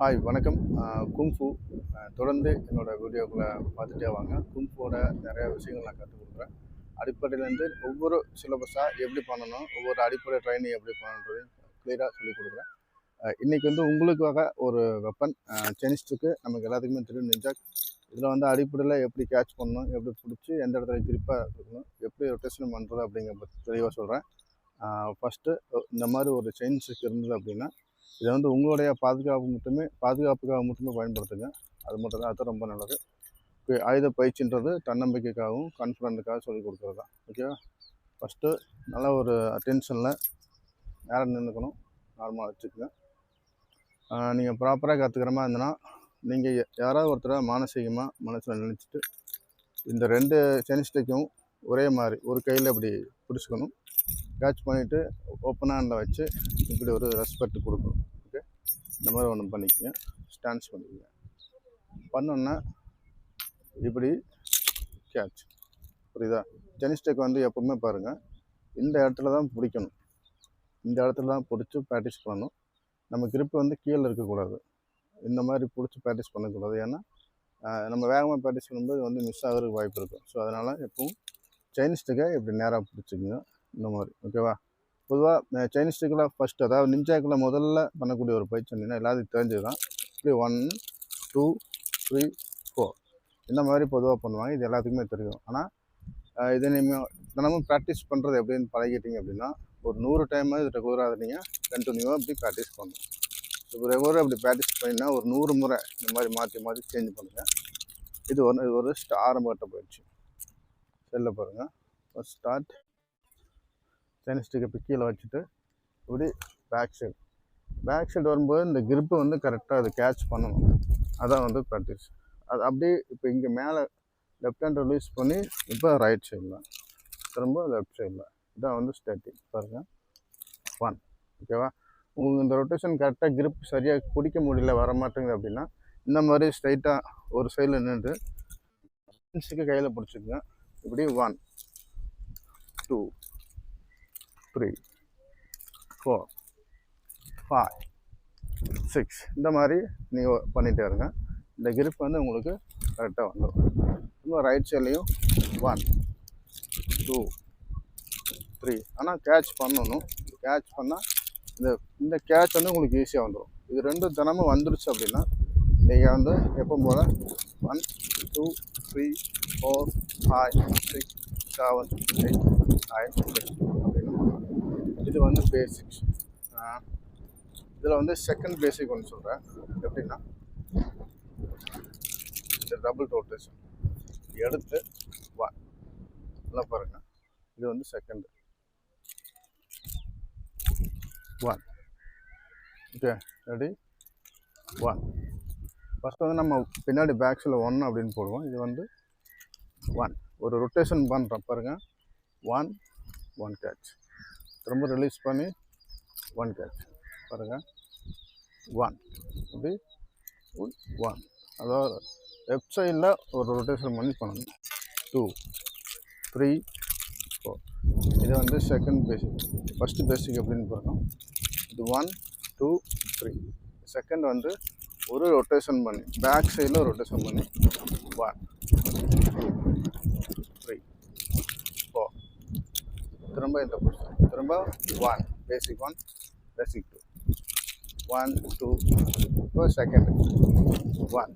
Hi வணக்கம். Kung fu தொடர்ந்து என்னோடய வீடியோக்களை பார்த்துட்டே வாங்க. குங்ஃபுவோட நிறையா விஷயங்கள் நான் கற்றுக் கொடுக்குறேன். அடிப்படையிலேருந்து ஒவ்வொரு சிலபஸாக எப்படி பண்ணணும், ஒவ்வொரு அடிப்படை ட்ரைனிங் எப்படி பண்ணணுன்றதையும் கிளியராக சொல்லிக் கொடுக்குறேன். இன்றைக்கி வந்து உங்களுக்காக ஒரு வெப்பன் செனிஸ்ட்டுக்கு நமக்கு எல்லாத்துக்குமே தெரியும் நிஞ்சா. இதில் வந்து அடிப்படையில் எப்படி கேட்ச் பண்ணணும், எப்படி பிடிச்சி எந்த இடத்துல கிரிப்பாக இருக்கணும், எப்படி ரொட்டேஷன் பண்ணுறது அப்படிங்கிற பற்றி தெளிவாக சொல்கிறேன். ஃபஸ்ட்டு இந்த மாதிரி ஒரு செயின்ஸுக்கு இருந்தது அப்படின்னா இதை வந்து உங்களுடைய பாதுகாப்புக்காக மட்டுமே பயன்படுத்துங்க. அது மட்டும் தான், அது ரொம்ப நல்லது. ஆயுத பயிற்சின்றது தன்னம்பிக்கைக்காகவும் கான்ஃபிடென்ட்டுக்காக சொல்லிக் கொடுக்குறது தான். ஓகேவா? ஃபஸ்ட்டு நல்லா ஒரு அட்டென்ஷனில் நேரம் நின்றுக்கணும், நார்மலாக வச்சுக்கோங்க. நீங்கள் ப்ராப்பராக கற்றுக்கிற மாதிரி இருந்ததுன்னா நீங்கள் யாராவது ஒருத்தரை மானசீகமாக மனசில் நினச்சிட்டு இந்த 2 செனிஸ்டிக்கும் ஒரே மாதிரி ஒரு கையில் இப்படி பிடிச்சிக்கணும். கேட்ச் பண்ணிவிட்டு ஓப்பன் ஹேண்டில் வச்சு இப்படி ஒரு ரெஸ்பெக்ட் கொடுக்கணும். ஓகே, இந்த மாதிரி ஒன்று பண்ணிக்கோங்க. ஸ்டான்ஸ் பண்ணிக்கோங்க. பண்ணோன்னா இப்படி கேட்ச். புரியுதா? செனிஸ்டிக் வந்து எப்போவுமே பாருங்கள், இந்த இடத்துல தான் பிடிக்கணும். இந்த இடத்துல தான் பிடிச்சி ப்ராக்டிஸ் பண்ணணும். நம்ம கிரிப்பு வந்து கீழே இருக்கக்கூடாது. இந்த மாதிரி பிடிச்சி ப்ராக்டிஸ் பண்ணக்கூடாது. ஏன்னா நம்ம வேகமாக ப்ராக்டிஸ் பண்ணும்போது வந்து மிஸ் ஆகிறதுக்கு வாய்ப்பு இருக்கும். ஸோ அதனால் எப்பவும் செயின்ஸ்டிக்கை இப்படி நேராக பிடிச்சிக்கோங்க. இந்த மாதிரி. ஓகேவா? பொதுவாக செயின்ஸ்டிக்கில் ஃபஸ்ட்டு, அதாவது நிஞ்சாக்கில் முதல்ல பண்ணக்கூடிய ஒரு பயிற்சி இருந்தீங்கன்னா எல்லாத்துக்கும் தெரிஞ்சது தான். இப்படி 1 2 3 4 இந்த மாதிரி பொதுவாக பண்ணுவாங்க. இது எல்லாத்துக்குமே தெரியும். ஆனால் இதை நீங்கள் தினமும் ப்ராக்டிஸ் பண்ணுறது எப்படின்னு பழகிட்டீங்க அப்படின்னா ஒரு 100 டைம் இது ரெகுலராக நீங்கள் கண்டினியூவாக இப்படி ப்ராக்டிஸ் பண்ணணும். இப்போ ரெகுலராக இப்படி ப்ராக்டிஸ் பண்ணிங்கன்னா ஒரு 100 முறை இந்த மாதிரி மாற்றி மாற்றி சேஞ்ச் பண்ணுங்கள். இது ஒரு ஆரம்பகட்ட பயிற்சி. செல்ல பாருங்கள். First start. செயின்ஸ்டிக்கை இப்போ கீழே வச்சுட்டு இப்படி பேக் சைடு வரும்போது இந்த கிரிப்பை வந்து கரெக்டாக அது கேட்ச் பண்ணணும். அதான் வந்து ப்ராக்டிஸ். அது அப்படியே இப்போ இங்கே மேலே லெஃப்ட் ஹேண்ட் ரிலீஸ் பண்ணி இப்போ ரைட் சைடில் திரும்ப லெஃப்ட் சைடில். இதான் வந்து ஸ்டார்டிங். பாருங்கள். 1. ஓகேவா? உங்களுக்கு இந்த ரொட்டேஷன் கரெக்டாக கிரிப் சரியாக பிடிக்க முடியல, வர மாட்டேங்குது அப்படின்னா இந்த மாதிரி ஸ்ட்ரைட்டாக ஒரு சைடில் நின்று செயின்ஸ்டிக்கை கையில் பிடிச்சிக்கங்க. இப்படி 1 2 3 4 5 6 இந்த மாதிரி நீங்கள் பண்ணிகிட்டே இருங்க. இந்த கிரிப் வந்து உங்களுக்கு கரெக்டாக வந்துடும். இன்னும் ரைட் சைட்லேயும் 1 2 3. ஆனால் கேட்ச் பண்ணணும். கேட்ச் பண்ணால் இந்த கேட்ச் வந்து உங்களுக்கு ஈஸியாக வந்துடும். இது ரெண்டும் தினமும் வந்துடுச்சு அப்படின்னா நீங்கள் வந்து எப்போ போல் 1 2 3 4 5 6 7 8 9 10 அப்படின்னு. இது வந்து பேசிக்ஸ். இதில் வந்து செகண்ட் பேசிக் ஒன்று சொல்கிறேன். எப்படின்னா இந்த டபுள் ரொட்டேஷன் எடுத்து 1 நல்லா பாருங்கள். இது வந்து செகண்டு 1. Okay, ready? 1. ஃபஸ்ட்டு வந்து நம்ம பின்னாடி பேக்ஸில் 1 அப்படின்னு போடுவோம். இது வந்து 1. ஒரு ரொட்டேஷன் பண்ணுறோம் பாருங்கள். 1 1 கேட்ச். திரும்ப ரிலீஸ் பண்ணி 1 கேட்ச். பாருங்கள். 1 அப்படி 1. அதாவது லெஃப்ட் சைடில் ஒரு ரொட்டேஷன் பண்ணி பண்ணணும். 2 3 4. இது வந்து செகண்ட் பேசிக். ஃபஸ்ட்டு பேசிக் எப்படின்னு பாருங்கள். இது 1 2 3. செகண்ட் வந்து ஒரு ரொட்டேஷன் பண்ணி பேக் சைடில் ரொட்டேஷன் பண்ணி 1 2 3 4. திரும்ப இந்த பொசிஷன். திரும்ப 1 பேசிக் 1 பேசிக் 2 1 2. இப்போ செகண்ட் 1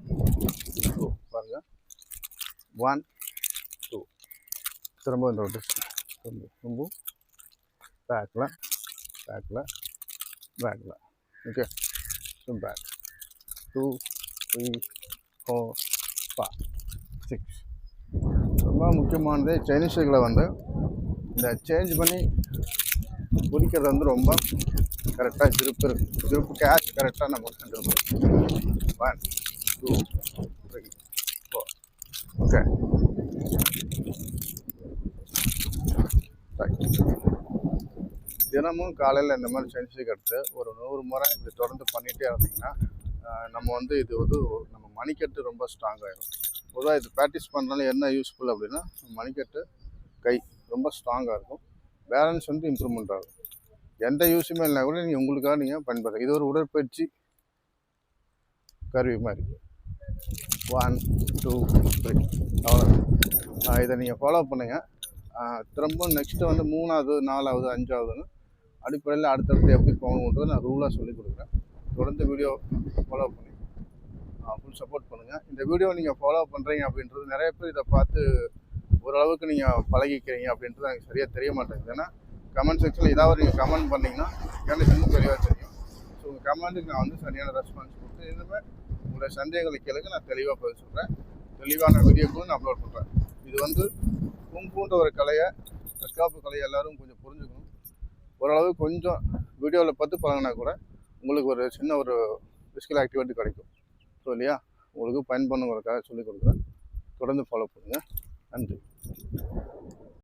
2 பாருங்கள். 1 2. திரும்ப இந்த ரொட்டேஷன். திரும்ப பேக்கில் ஓகே. பேக் 2 3 4 5 6. ரொம்ப முக்கியமானது சைனீஸுகளை வந்து இந்த சேஞ்ச் பண்ணி பிடிக்கிறது வந்து ரொம்ப கரெக்டாக கிரிப்பு கேட்ச் கரெக்டாக நம்ம ஹேண்டில் பண்ணணும். 1 2 3 4. ஓகே, தினமும் காலையில் இந்த மாதிரி சென்சிக்கு எடுத்து ஒரு 100 முறை இது தொடர்ந்து பண்ணிகிட்டே இருந்தீங்கன்னா நம்ம வந்து இது வந்து நம்ம மணிக்கட்டு ரொம்ப ஸ்ட்ராங் ஆகிடும். பொதுவாக இது ப்ராக்டிஸ் பண்ணுறதுனால என்ன யூஸ்ஃபுல் அப்படின்னா மணிக்கட்டு கை ரொம்ப ஸ்ட்ராங்காக இருக்கும். பேலன்ஸ் வந்து இம்ப்ரூவ்மெண்ட் ஆகும். எந்த யூஸுமே இல்லைனா கூட நீங்கள் உங்களுக்காக நீங்கள் பயன்படுத்த. இது ஒரு உடற்பயிற்சி கருவி மாதிரி 1 2 3 அவ்வளோதான். இதை நீங்கள் ஃபாலோ பண்ணுங்கள். திரும்பவும் நெக்ஸ்ட்டு வந்து 3வது 4வது 5வதுன்னு அடிப்படையில் அடுத்தடுத்து எப்படி போகணுன்றதை நான் ரூலாக சொல்லிக் கொடுக்குறேன். தொடர்ந்து வீடியோ ஃபாலோ பண்ணி ஃபுல் சப்போர்ட் பண்ணுங்கள். இந்த வீடியோ நீங்கள் ஃபாலோ பண்ணுறீங்க அப்படின்றது நிறைய பேர் இதை பார்த்து ஓரளவுக்கு நீங்கள் பழகிக்கிறீங்க அப்படின்றது எனக்கு சரியாக தெரிய மாட்டேங்குது. ஏன்னா கமெண்ட் செக்ஷனில் ஏதாவது நீங்கள் கமெண்ட் பண்ணிங்கன்னா எனக்கு இன்னும் தெளிவாக தெரியும். ஸோ உங்கள் கமெண்ட்டுக்கு நான் வந்து சரியான ரெஸ்பான்ஸ் கொடுத்து இனிமேல் உங்களுடைய சந்தேகங்களை கேளுங்க, நான் தெளிவாக பதில் சொல்கிறேன். தெளிவான வீடியோக்களும் நான் அப்லோட் பண்ணுறேன். இது வந்து கும்புன்ற ஒரு கலையை, தற்காப்பு கலையை எல்லோரும் கொஞ்சம் புரிஞ்சுக்கணும். ஓரளவு கொஞ்சம் வீடியோவில் பார்த்து பழகினா கூட உங்களுக்கு ஒரு சின்ன ஒரு ஃபிசிக்கல் ஆக்டிவிட்டி கிடைக்கும். ஸோ இல்லையா, உங்களுக்கு பயன்படுங்கிறதுக்காக சொல்லிக் கொடுக்குறேன். தொடர்ந்து ஃபாலோ பண்ணுங்கள். நன்றி.